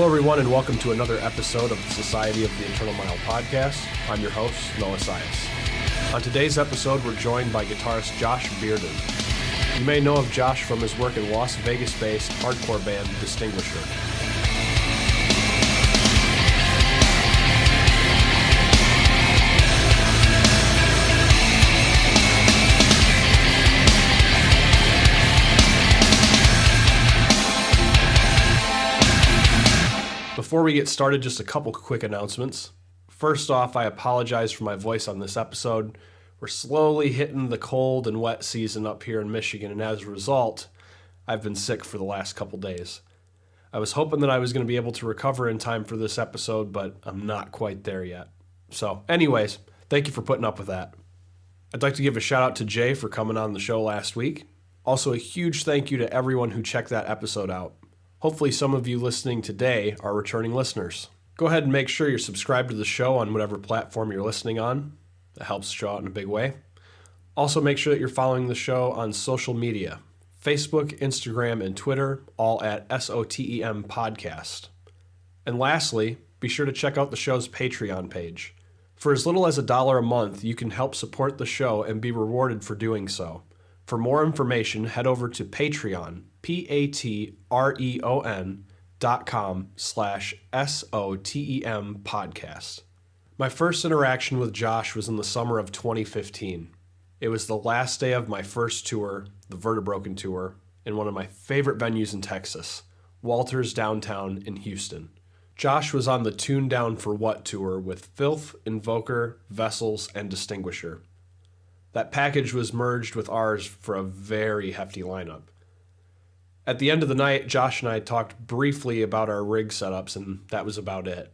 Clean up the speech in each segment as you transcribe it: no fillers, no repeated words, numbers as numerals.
Hello, everyone, and welcome to another episode of the Society of the Eternal Mile podcast. I'm your host, Noah Sias. On today's episode, we're joined by guitarist Josh Bearden. You may know of Josh from his work in Las Vegas-based hardcore band Distinguisher. Before we get started, just a couple quick announcements. First off, I apologize for my voice on this episode. We're slowly hitting the cold and wet season up here in Michigan, and as a result, I've been sick for the last couple days. I was hoping that I was going to be able to recover in time for this episode, but I'm not quite there yet. So anyways, thank you for putting up with that. I'd like to give a shout out to Jay for coming on the show last week. Also, a huge thank you to everyone who checked that episode out. Hopefully some of you listening today are returning listeners. Go ahead and make sure you're subscribed to the show on whatever platform you're listening on. That helps the show out in a big way. Also make sure that you're following the show on social media. Facebook, Instagram, and Twitter, all at SOTEM Podcast. And lastly, be sure to check out the show's Patreon page. For as little as $1 a month, you can help support the show and be rewarded for doing so. For more information, head over to Patreon, patreon.com/SOTEM podcast. My first interaction with Josh was in the summer of 2015. It was the last day of my first tour, the Vertebroken Tour, in one of my favorite venues in Texas, Walters Downtown in Houston. Josh was on the Tune Down for What tour with Filth, Invoker, Vessels, and Distinguisher. That package was merged with ours for a very hefty lineup. At the end of the night, Josh and I talked briefly about our rig setups, and that was about it.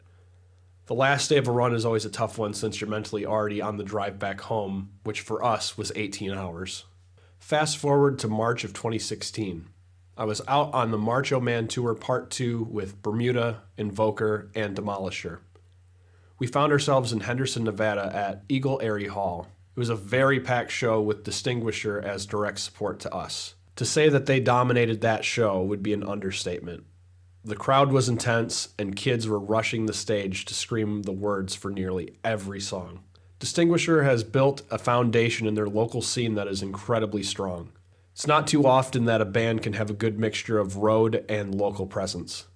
The last day of a run is always a tough one since you're mentally already on the drive back home, which for us was 18 hours. Fast forward to March of 2016. I was out on the Macho Man Tour Part 2 with Bermuda, Invoker, and Demolisher. We found ourselves in Henderson, Nevada at Eagle Airy Hall. It was a very packed show with Distinguisher as direct support to us. To say that they dominated that show would be an understatement. The crowd was intense, and kids were rushing the stage to scream the words for nearly every song. Distinguisher has built a foundation in their local scene that is incredibly strong. It's not too often that a band can have a good mixture of road and local presence.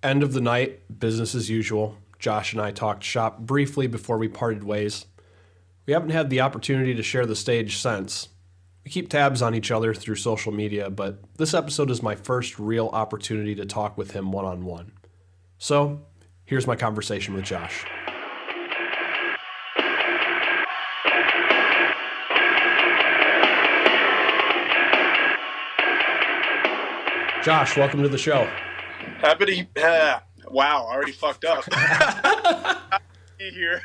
End of the night, business as usual. Josh and I talked shop briefly before we parted ways. We haven't had the opportunity to share the stage since. We keep tabs on each other through social media, but this episode is my first real opportunity to talk with him one-on-one. So, here's my conversation with Josh. Josh, welcome to the show. Happy to, wow, I already fucked up. Here.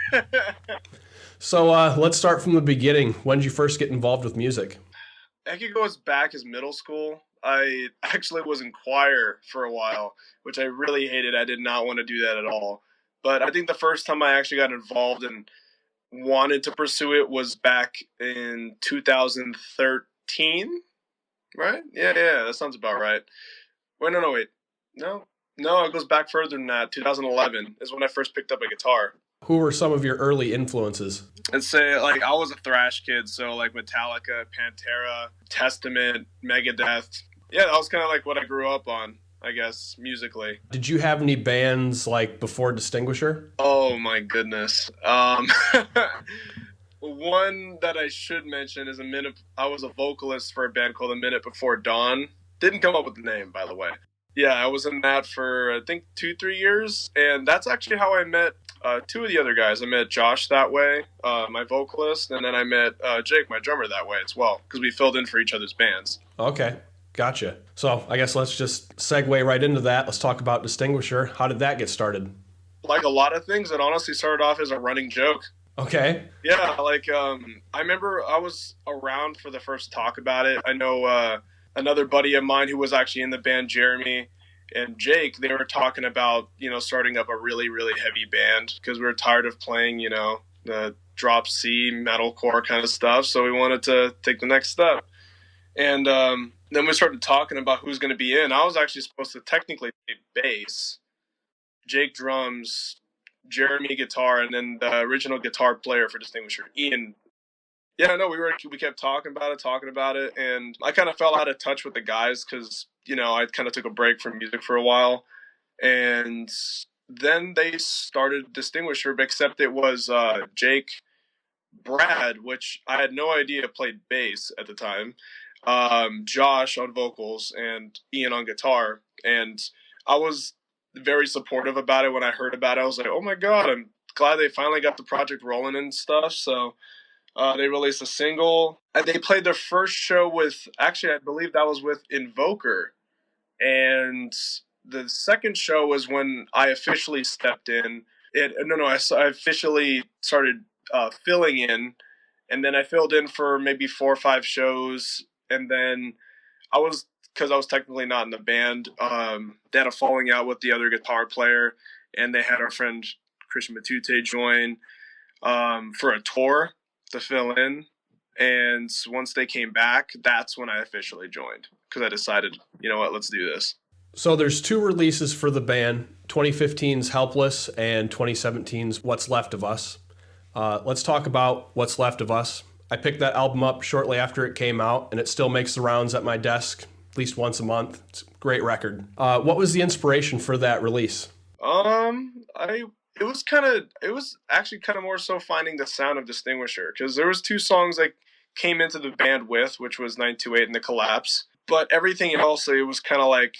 So let's start from the beginning. When did you first get involved with music? I think it goes back as middle school. I actually was in choir for a while, which I really hated. I did not want to do that at all. But I think the first time I actually got involved and wanted to pursue it was back in 2013, right? Yeah, that sounds about right. Wait, no, it goes back further than that. 2011 is when I first picked up a guitar. Who were some of your early influences? I'd say, I was a thrash kid, so, Metallica, Pantera, Testament, Megadeth. Yeah, that was kind of, what I grew up on, I guess, musically. Did you have any bands, before Distinguisher? Oh, my goodness. One that I should mention is I was a vocalist for a band called A Minute Before Dawn. Didn't come up with the name, by the way. Yeah, I was in that for, I think, 2-3 years, and that's actually how I met two of the other guys. I met Josh that way, my vocalist, and then I met Jake, my drummer, that way as well, because we filled in for each other's bands. Okay, gotcha. So I guess let's just segue right into that. Let's talk about Distinguisher. How did that get started? Like a lot of things, it honestly started off as a running joke. Okay. Yeah, I remember I was around for the first talk about it. I know another buddy of mine who was actually in the band, Jeremy, and Jake, they were talking about, starting up a really, really heavy band because we were tired of playing, the drop C metalcore kind of stuff. So we wanted to take the next step. And then we started talking about who's going to be in. I was actually supposed to technically play bass, Jake drums, Jeremy guitar, and then the original guitar player for Distinguisher, Ian. Yeah, no, we kept talking about it, and I kind of fell out of touch with the guys because I kind of took a break from music for a while, and then they started Distinguisher, except it was Jake, Brad, which I had no idea played bass at the time, Josh on vocals, and Ian on guitar, and I was very supportive about it when I heard about it. I was like, oh my god, I'm glad they finally got the project rolling and stuff. So they released a single. And they played their first show with, actually, I believe that was with Invoker. And the second show was when I officially stepped in. I officially started filling in. And then I filled in for maybe 4 or 5 shows. And then because I was technically not in the band, they had a falling out with the other guitar player. And they had our friend Christian Matute join for a tour to fill in, and once they came back, that's when I officially joined, because I decided, you know what, let's do this. So there's 2 releases for the band, 2015's Helpless and 2017's What's Left of Us. Let's talk about What's Left of Us. I picked that album up shortly after it came out, and it still makes the rounds at my desk at least once a month. It's a great record. What was the inspiration for that release? It was actually kind of more so finding the sound of Distinguisher, because there was 2 songs I came into the band with, which was 928 and The Collapse. But everything else, it was kind of like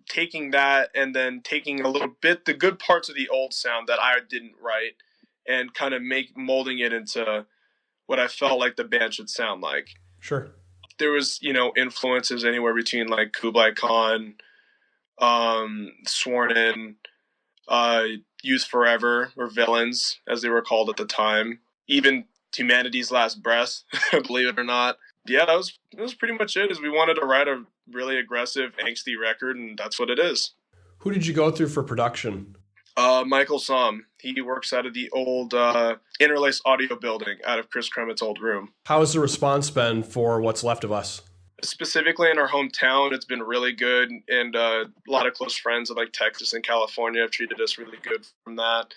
taking that and then taking a little bit, the good parts of the old sound that I didn't write, and kind of molding it into what I felt like the band should sound like. Sure. There was, influences anywhere between like Kublai Khan, Sworn In, Youth Forever, or Villains, as they were called at the time. Even Humanity's Last Breath, believe it or not. Yeah, that was pretty much it. Is we wanted to write a really aggressive, angsty record, and that's what it is. Who did you go through for production? Michael Somm. He works out of the old Interlace Audio building, out of Chris Kremit's old room. How has the response been for What's Left of Us? Specifically in our hometown, it's been really good, and a lot of close friends in like Texas and California have treated us really good from that.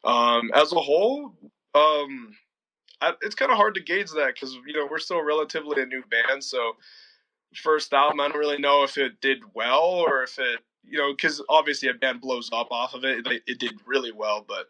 As a whole, it's kind of hard to gauge that, because we're still relatively a new band. So first album, I don't really know if it did well, or if it, because obviously a band blows up off of it. It did really well, but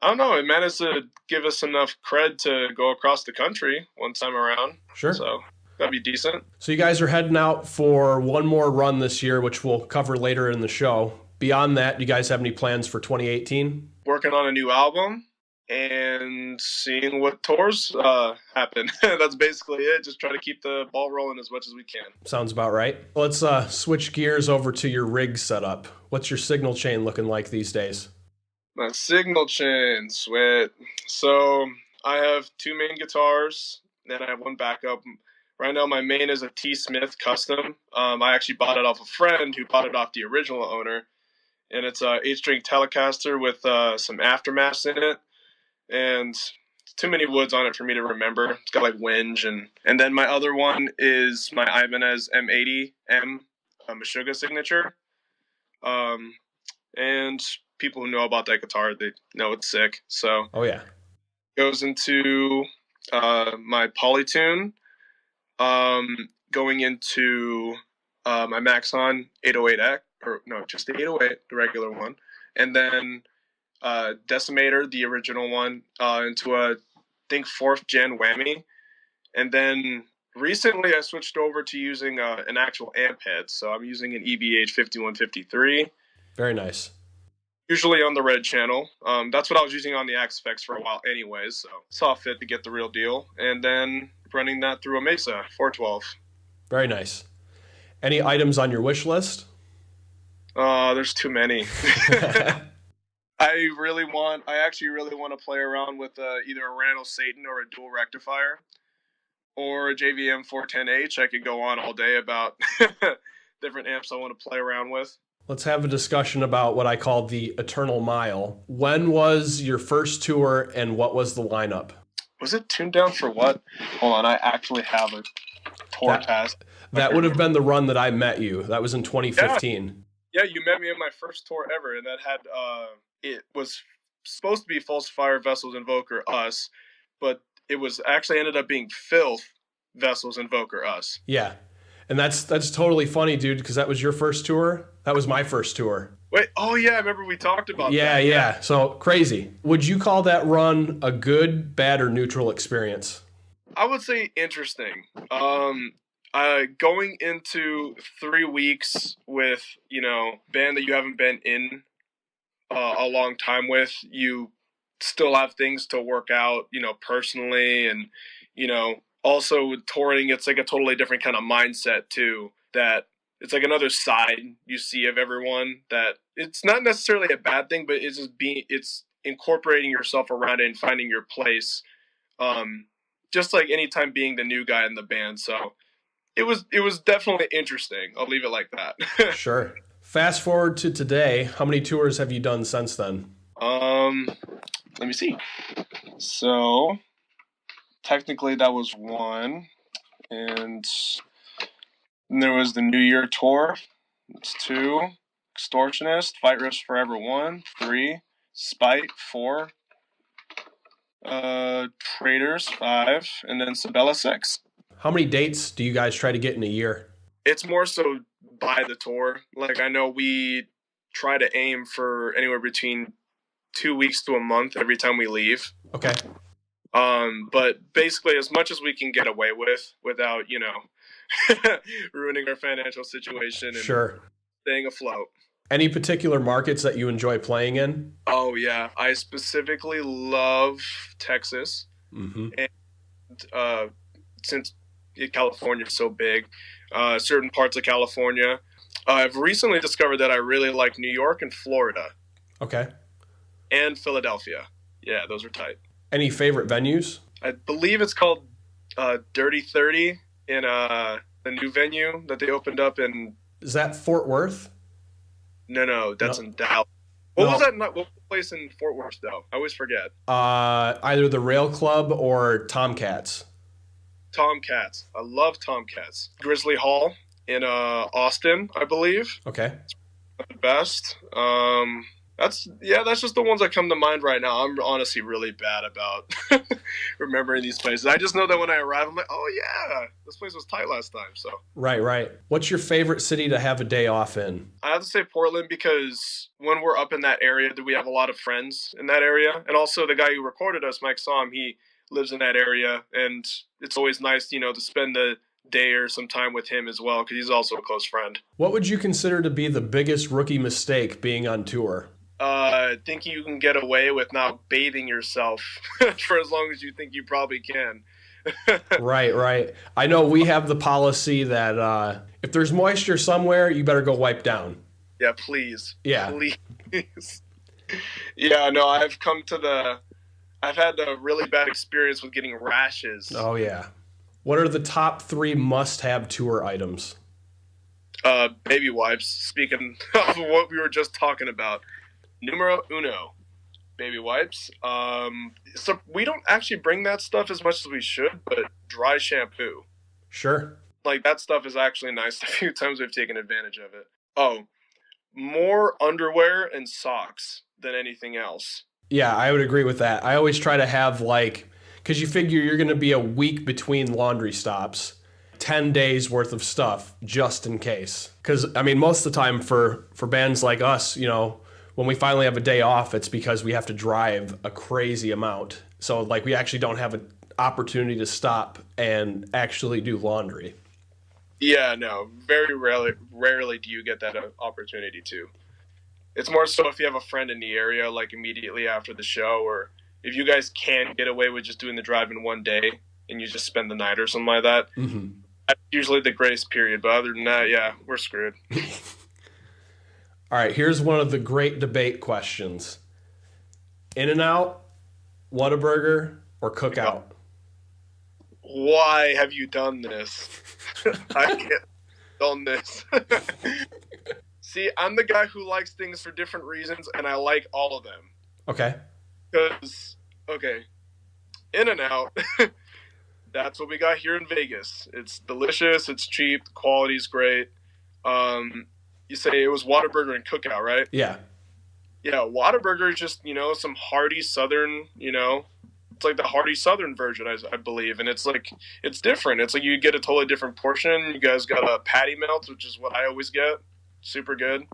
I don't know. It managed to give us enough cred to go across the country one time around. Sure. So that'd be decent. So you guys are heading out for one more run this year, which we'll cover later in the show. Beyond that, do you guys have any plans for 2018? Working on a new album and seeing what tours happen. That's basically it. Just try to keep the ball rolling as much as we can. Sounds about right. Let's switch gears over to your rig setup. What's your signal chain looking like these days? My signal chain, sweat. So I have 2 main guitars, then I have 1 backup. Right now, my main is a T. Smith custom. I actually bought it off a friend who bought it off the original owner. And it's a 8-string Telecaster with some aftermaths in it. And too many woods on it for me to remember. It's got like whinge. And then my other one is my Ibanez M80M Meshuggah signature. And people who know about that guitar, they know it's sick. So oh yeah, goes into my Polytune. Going into my Maxon 808X, or no, just the 808, the regular one, and then Decimator, the original one, into a, I think, 4th gen whammy, and then recently I switched over to using an actual amp head, so I'm using an EBH 5153. Very nice. Usually on the red channel. That's what I was using on the Axe-Fx for a while anyways, so saw fit to get the real deal, and then running that through a Mesa 412. Very nice. Any items on your wish list? There's too many. I actually really want to play around with either a Randall Satan or a dual rectifier, or a JVM 410H. I could go on all day about different amps I want to play around with. Let's have a discussion about what I call the Eternal Mile. When was your first tour, and what was the lineup? Was it tuned down for what? Hold on, I actually have a tour task. That would have been the run that I met you. That was in 2015. Yeah, you met me in my first tour ever, and that had it was supposed to be Falsifier Vessels Invoker Us, but it was actually ended up being Filth Vessels Invoker Us. Yeah. And that's totally funny, dude, because that was your first tour. That was my first tour. Wait, oh yeah, I remember we talked about Yeah, that. Yeah, yeah. So crazy. Would you call that run a good, bad, or neutral experience? I would say interesting. Going into 3 weeks with band that you haven't been in a long time with, you still have things to work out, personally, and also with touring, it's like a totally different kind of mindset too. That it's like another side you see of everyone. That it's not necessarily a bad thing, but it's incorporating yourself around it and finding your place. Just like anytime being the new guy in the band, so it was definitely interesting. I'll leave it like that. Sure. Fast forward to today. How many tours have you done since then? um, Let me see. So technically that was one, and then there was the New Year tour. It's two. Extortionist, Fight Risk Forever 1, 3, Spite 4, Traders 5, and then Sabella 6. How many dates do you guys try to get in a year? It's more so by the tour. Like I know we try to aim for anywhere between 2 weeks to a month every time we leave. Okay. But basically as much as we can get away with without, ruining our financial situation and Sure. staying afloat. Any particular markets that you enjoy playing in? Oh yeah, I specifically love Texas, Mm-hmm. and since California is so big, certain parts of California. I've recently discovered that I really like New York and Florida Okay. and Philadelphia. Yeah, those are tight. Any favorite venues? I believe it's called Dirty 30 in the new venue that they opened up in. Is that Fort Worth? No, that's No. in Dallas. What No. was that? What was the place in Fort Worth though? I always forget. Either the Rail Club or Tomcats. Tomcats. I love Tomcats. Grizzly Hall in Austin, I believe. Okay. The best. That's just the ones that come to mind right now. I'm honestly really bad about remembering these places. I just know that when I arrive, I'm like, oh yeah, this place was tight last time. So Right. What's your favorite city to have a day off in? I have to say Portland because when we're up in that area, we have a lot of friends in that area, and also the guy who recorded us, Mike Somm, he lives in that area, and it's always nice, to spend a day or some time with him as well because he's also a close friend. What would you consider to be the biggest rookie mistake being on tour? Think you can get away with not bathing yourself for as long as you think you probably can. Right. I know we have the policy that if there's moisture somewhere, you better go wipe down. Yeah, please. Yeah. Please. Yeah, no, I've had a really bad experience with getting rashes. Oh, yeah. What are the top 3 must-have tour items? Baby wipes. Speaking of what we were just talking about. Numero uno. Baby wipes. So we don't actually bring that stuff as much as we should, but dry shampoo. Sure. Like that stuff is actually nice. A few times we've taken advantage of it. Oh, more underwear and socks than anything else. Yeah, I would agree with that. I always try to have because you figure you're going to be a week between laundry stops, 10 days worth of stuff just in case. Because, most of the time for bands like us, when we finally have a day off, it's because we have to drive a crazy amount. So we actually don't have an opportunity to stop and actually do laundry. Yeah, no, very rarely do you get that opportunity to. It's more so if you have a friend in the area, like immediately after the show, or if you guys can get away with just doing the drive in one day and you just spend the night or something like that. Mm-hmm. That's usually the grace period. But other than that, yeah, we're screwed. All right, here's one of the great debate questions. In-N-Out, Whataburger, or Cookout? Why have you done this? I can't done this. See, I'm the guy who likes things for different reasons, and I like all of them. Okay. Because, In-N-Out, that's what we got here in Vegas. It's delicious, it's cheap, the quality's great. you say it was Whataburger and Cookout, right? Yeah. Yeah, Whataburger is just, some hearty Southern, it's like the hearty Southern version, I believe. And it's like, it's different. It's like you get a totally different portion. You guys got a patty melt, which is what I always get. Super good.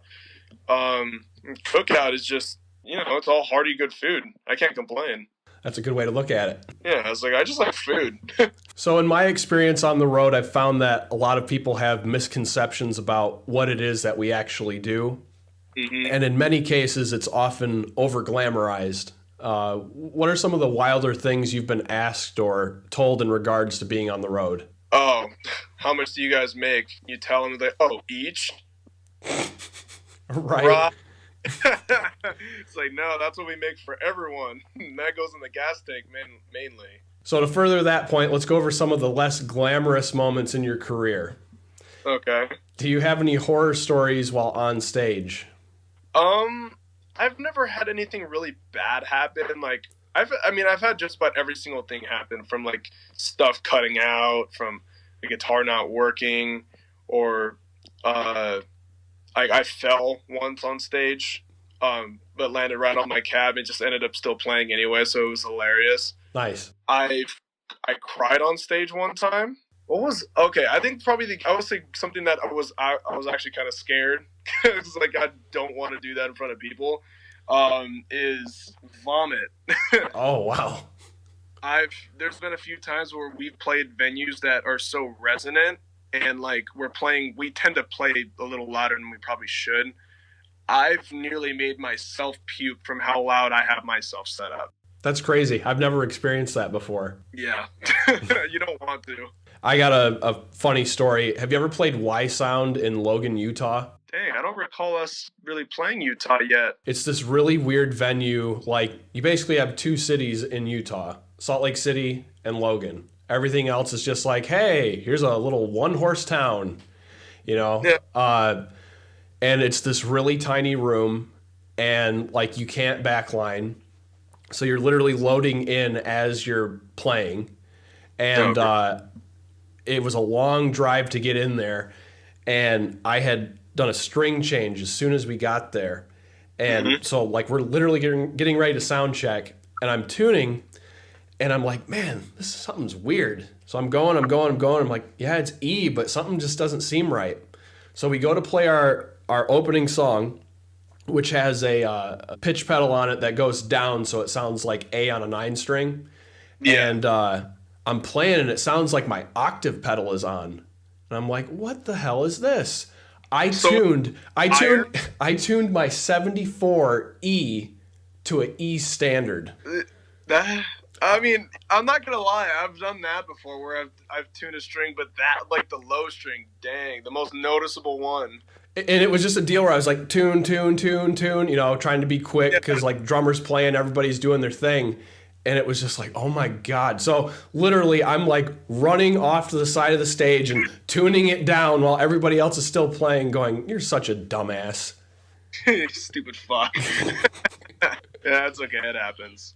Cookout is just, it's all hearty, good food. I can't complain. That's a good way to look at it. Yeah, I was like, I just like food. So in my experience on the road, I've found that a lot of people have misconceptions about what it is that we actually do. Mm-hmm. And in many cases, it's often over-glamorized. What are some of the wilder things you've been asked or told in regards to being on the road? Oh, how much do you guys make? You tell them, each? Right. It's like, no, that's what we make for everyone. That goes in the gas tank mainly. So to further that point, let's go over some of the less glamorous moments in your career. Okay. Do you have any horror stories while on stage? I've never had anything really bad happen. Like, I've had just about every single thing happen, from like stuff cutting out, from the guitar not working, or I fell once on stage, but landed right on my cab and just ended up still playing anyway, so it was hilarious. Nice. I cried on stage one time. I think probably I would say something that I was actually kind of scared, because like I don't want to do that in front of people, is vomit. Oh wow. There's been a few times where we've played venues that are so resonant, and like we tend to play a little louder than we probably should. I've nearly made myself puke from how loud I have myself set up. That's crazy. I've never experienced that before. Yeah. You don't want to. I got a funny story. Have you ever played Y Sound in Logan, Utah? Dang, I don't recall us really playing Utah yet. It's this really weird venue. Like, you basically have two cities in Utah, Salt Lake City and Logan. Everything else is just like, hey, here's a little one-horse town, Yeah. And it's this really tiny room, and like you can't backline. So you're literally loading in as you're playing. And it was a long drive to get in there. And I had done a string change as soon as we got there. And so like we're literally getting ready to sound check. And I'm tuning. And I'm like, man, something's weird. So I'm going. I'm like, yeah, it's E, but something just doesn't seem right. So we go to play our opening song, which has a pitch pedal on it that goes down, so it sounds like A on a 9-string. Yeah. And I'm playing, and it sounds like my octave pedal is on. And I'm like, what the hell is this? I tuned my 74 E to an E standard. I'm not gonna lie, I've done that before, where I've tuned a string, but that, like the low string, dang, the most noticeable one. And it was just a deal where I was like, tune, trying to be quick, because like drummers playing, everybody's doing their thing. And it was just like, oh my God. So literally I'm like running off to the side of the stage and tuning it down while everybody else is still playing, going, you're such a dumbass. Stupid fuck. Yeah, it's okay, it happens.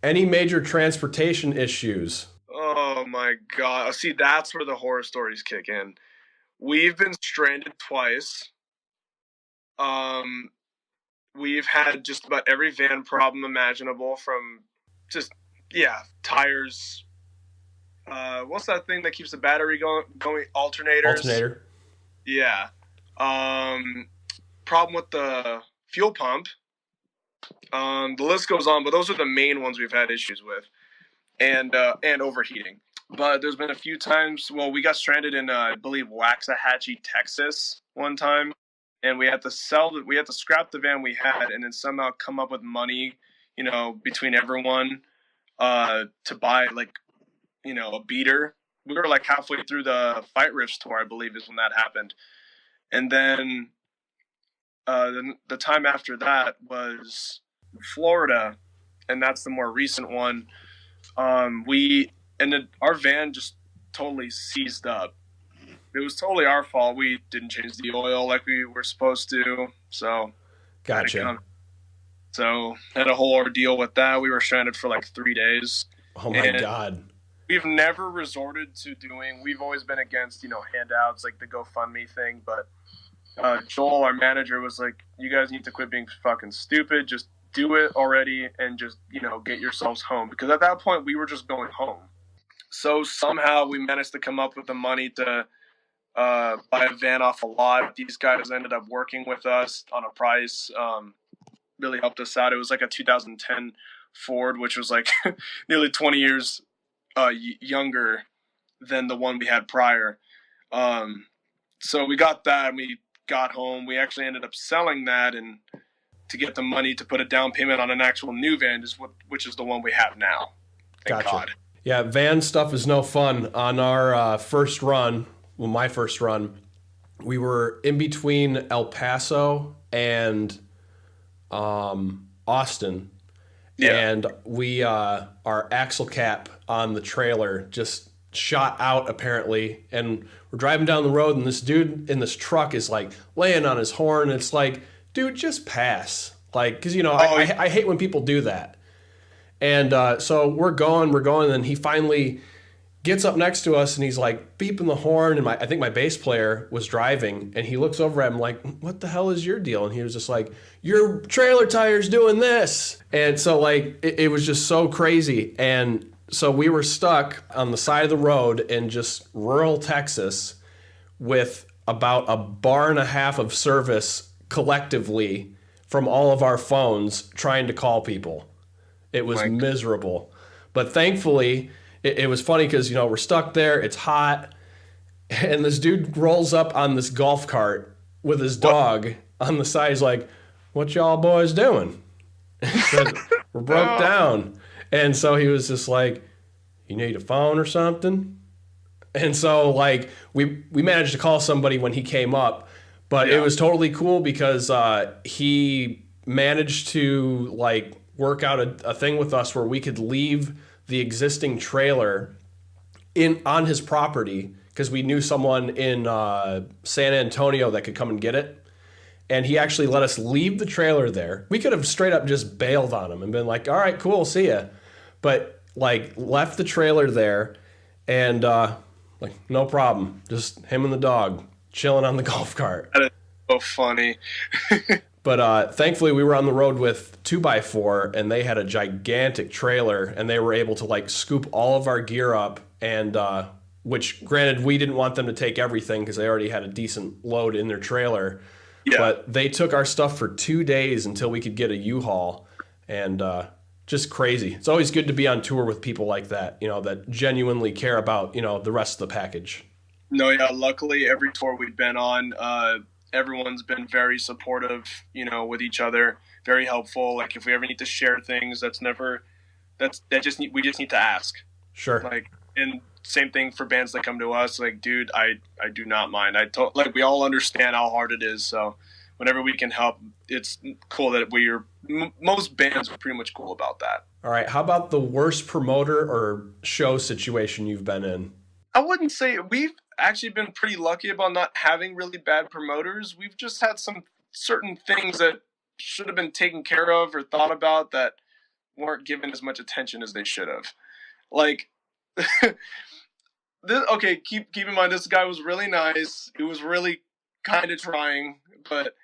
Any major transportation issues? Oh my God. See, that's where the horror stories kick in. We've been stranded twice. We've had just about every van problem imaginable, from just, tires. What's that thing that keeps the battery going? Alternators. Alternator. Yeah. Problem with the fuel pump. The list goes on, but those are the main ones we've had issues with, and overheating. But there's been a few times. Well, we got stranded in, I believe, Waxahachie, Texas, one time, and we had to scrap the van we had, and then somehow come up with money, between everyone, to buy a beater. We were like halfway through the Fight Riffs tour, I believe, is when that happened, and then the time after that was Florida, and that's the more recent one. Our van just totally seized up. It was totally our fault. We didn't change the oil like we were supposed to. So, gotcha. So had a whole ordeal with that. We were stranded for like 3 days. Oh my God. We've never resorted to we've always been against, handouts like the GoFundMe thing, but Joel, our manager, was like, "You guys need to quit being fucking stupid. Just do it already, and just get yourselves home." Because at that point, we were just going home. So somehow we managed to come up with the money to buy a van off a lot. These guys ended up working with us on a price. Really helped us out. It was like a 2010 Ford, which was like nearly 20 years younger than the one we had prior. So we got that, and we got home. We actually ended up selling that and to get the money to put a down payment on an actual new van, which is the one we have now. Thank Gotcha. God. Yeah, van stuff is no fun. On our first run, well, my first run, we were in between El Paso and Austin. Yeah. And we, our axle cap on the trailer just shot out apparently. And we're driving down the road and this dude in this truck is like laying on his horn. It's like, dude, just pass. Like, cause I hate when people do that. And so we're going, and then he finally gets up next to us and he's like beeping the horn. And I think my bass player was driving and he looks over at him like, "What the hell is your deal?" And he was just like, "Your trailer tire's doing this." And so like, it was just so crazy. And so we were stuck on the side of the road in just rural Texas with about a bar and a half of service collectively from all of our phones trying to call people. It was miserable. But thankfully, it was funny because, we're stuck there. It's hot. And this dude rolls up on this golf cart with his dog on the side. He's like, "What y'all boys doing?" He said, "We're broke down." And so he was just like, "You need a phone or something?" And so like we managed to call somebody when he came up. But It was totally cool because he managed to like work out a thing with us where we could leave the existing trailer on his property because we knew someone in San Antonio that could come and get it. And he actually let us leave the trailer there. We could have straight up just bailed on him and been like, "All right, cool, see ya." But like left the trailer there and like no problem. Just him and the dog chilling on the golf cart. That is so funny. But thankfully, we were on the road with 2x4, and they had a gigantic trailer, and they were able to like scoop all of our gear up. And which, granted, we didn't want them to take everything because they already had a decent load in their trailer. Yeah. But they took our stuff for 2 days until we could get a U-Haul, and just crazy. It's always good to be on tour with people like that, that genuinely care about the rest of the package. No, yeah. Luckily, every tour we've been on, everyone's been very supportive, with each other, very helpful. Like if we ever need to share things, we just need to ask. Sure. Like, and same thing for bands that come to us. Like, dude, I do not mind. Like we all understand how hard it is. So whenever we can help, it's cool that most bands are pretty much cool about that. All right. How about the worst promoter or show situation you've been in? I wouldn't say we've actually been pretty lucky about not having really bad promoters. We've just had some certain things that should have been taken care of or thought about that weren't given as much attention as they should have. Like, keep in mind this guy was really nice. He was really kind of trying, but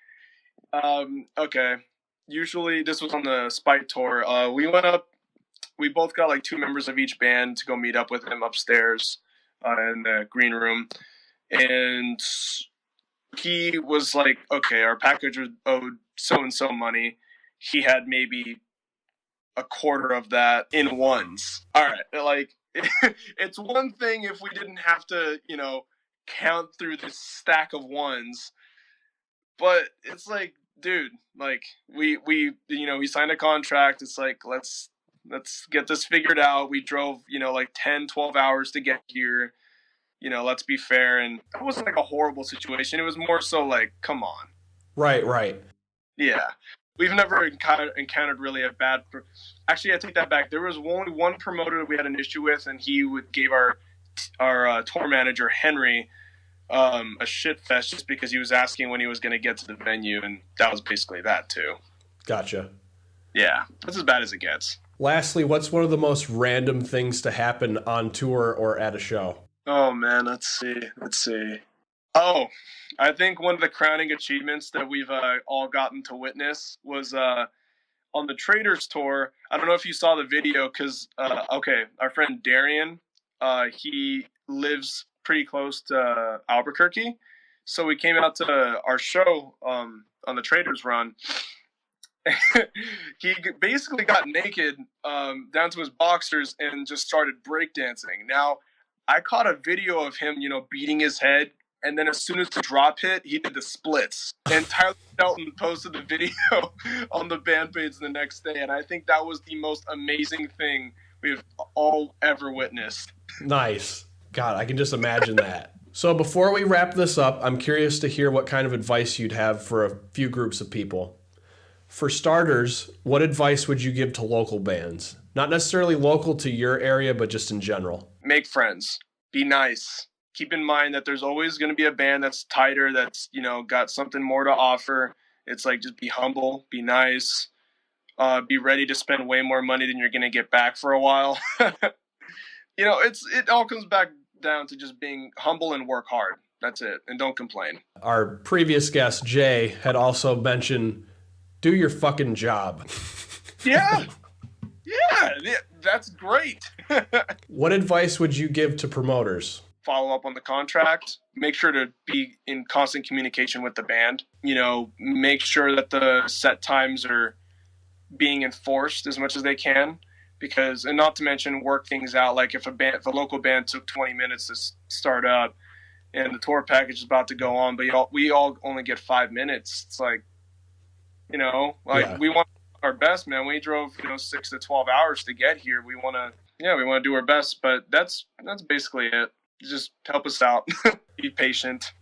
usually this was on the Spite tour. We went up. We both got like 2 members of each band to go meet up with him upstairs in the green room, and he was like, "Okay, our package was owed so and so money." He had maybe a quarter of that in ones. All right, like it's one thing if we didn't have to, count through this stack of ones, but it's like, dude, like we signed a contract. It's like let's get this figured out. We drove, like 10, 12 hours to get here. Let's be fair. And that wasn't like a horrible situation. It was more so like, come on. Right. Yeah. We've never encountered really a bad... Actually, I take that back. There was only one promoter that we had an issue with, and he gave our tour manager, Henry, a shit fest just because he was asking when he was going to get to the venue, and that was basically that, too. Gotcha. Yeah. That's as bad as it gets. Lastly, what's one of the most random things to happen on tour or at a show? Oh, man, let's see. Oh, I think one of the crowning achievements that we've all gotten to witness was on the Traders tour. I don't know if you saw the video because, okay, our friend Darian, he lives pretty close to Albuquerque. So we came out to our show on the Traders run. He basically got naked down to his boxers and just started breakdancing. Now, I caught a video of him, beating his head. And then as soon as the drop hit, he did the splits. And Tyler Shelton posted the video on the band page the next day. And I think that was the most amazing thing we've all ever witnessed. Nice. God, I can just imagine that. So before we wrap this up, I'm curious to hear what kind of advice you'd have for a few groups of people. For starters, what advice would you give to local bands? Not necessarily local to your area, but just in general. Make friends. Be nice. Keep in mind that there's always going to be a band that's tighter, that's, got something more to offer. It's like, just be humble, be nice, be ready to spend way more money than you're going to get back for a while. It all comes back down to just being humble and work hard. That's it. And don't complain. Our previous guest, Jay, had also mentioned, do your fucking job. Yeah, that's great. What advice would you give to promoters? Follow up on the contract, make sure to be in constant communication with the band, make sure that the set times are being enforced as much as they can, and not to mention work things out. Like if a local band took 20 minutes to start up and the tour package is about to go on, but we all only get 5 minutes. It's like, we want our best, man. We drove, 6 to 12 hours to get here. We want to do our best, but that's basically it. Just help us out. Be patient.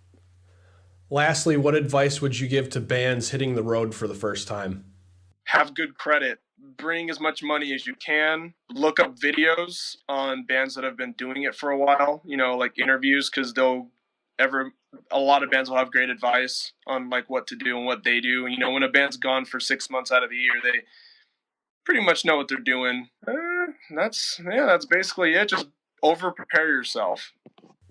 Lastly, what advice would you give to bands hitting the road for the first time? Have good credit. Bring as much money as you can. Look up videos on bands that have been doing it for a while, like interviews, because a lot of bands will have great advice on like what to do and what they do. When a band's gone for 6 months out of the year, they pretty much know what they're doing. That's basically it. Just over prepare yourself.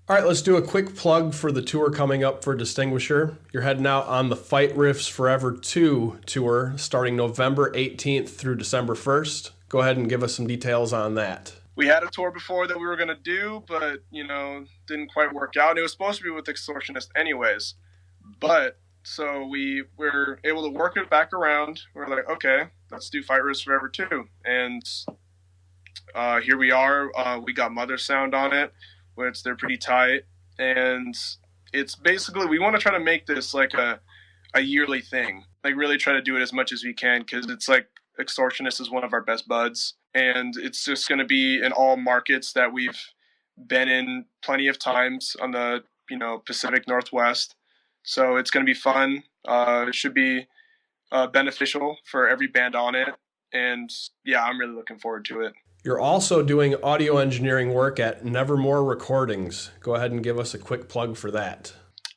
All right, let's do a quick plug for the tour coming up for Distinguisher. You're heading out on the Fight Riffs Forever 2 tour starting November 18th through December 1st. Go ahead and give us some details on that. We had a tour before that we were going to do, but, didn't quite work out. It was supposed to be with Extortionist anyways. But, so we were able to work it back around. We're like, okay, let's do Fight Riffs Forever 2. And here we are. We got Mother Sound on it, which they're pretty tight. And it's basically, we want to try to make this like a yearly thing. Like really try to do it as much as we can, because it's like Extortionist is one of our best buds. And it's just going to be in all markets that we've been in plenty of times on the, Pacific Northwest. So it's going to be fun. It should be beneficial for every band on it. And yeah, I'm really looking forward to it. You're also doing audio engineering work at Nevermore Recordings. Go ahead and give us a quick plug for that.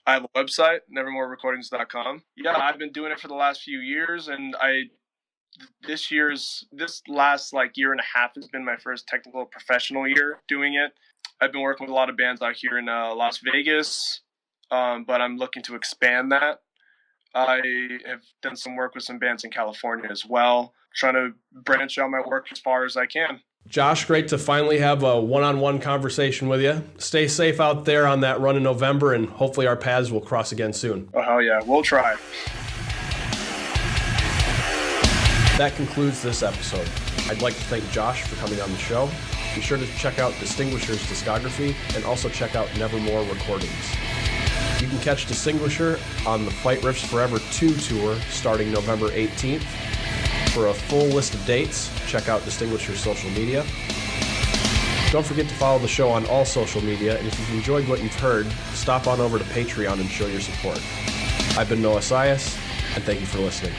I have a website, nevermorerecordings.com. Yeah, I've been doing it for the last few years, and this last year and a half has been my first technical professional year doing it. I've been working with a lot of bands out here in Las Vegas, but I'm looking to expand that. I have done some work with some bands in California as well, trying to branch out my work as far as I can. Josh, great to finally have a one-on-one conversation with you. Stay safe out there on that run in November, and hopefully our paths will cross again soon. Oh, hell yeah. We'll try. That concludes this episode. I'd like to thank Josh for coming on the show. Be sure to check out Distinguisher's discography and also check out Nevermore Recordings. You can catch Distinguisher on the Fight Riffs Forever 2 tour starting November 18th. For a full list of dates, check out Distinguisher's social media. Don't forget to follow the show on all social media, and if you've enjoyed what you've heard, stop on over to Patreon and show your support. I've been Noah Sias, and thank you for listening.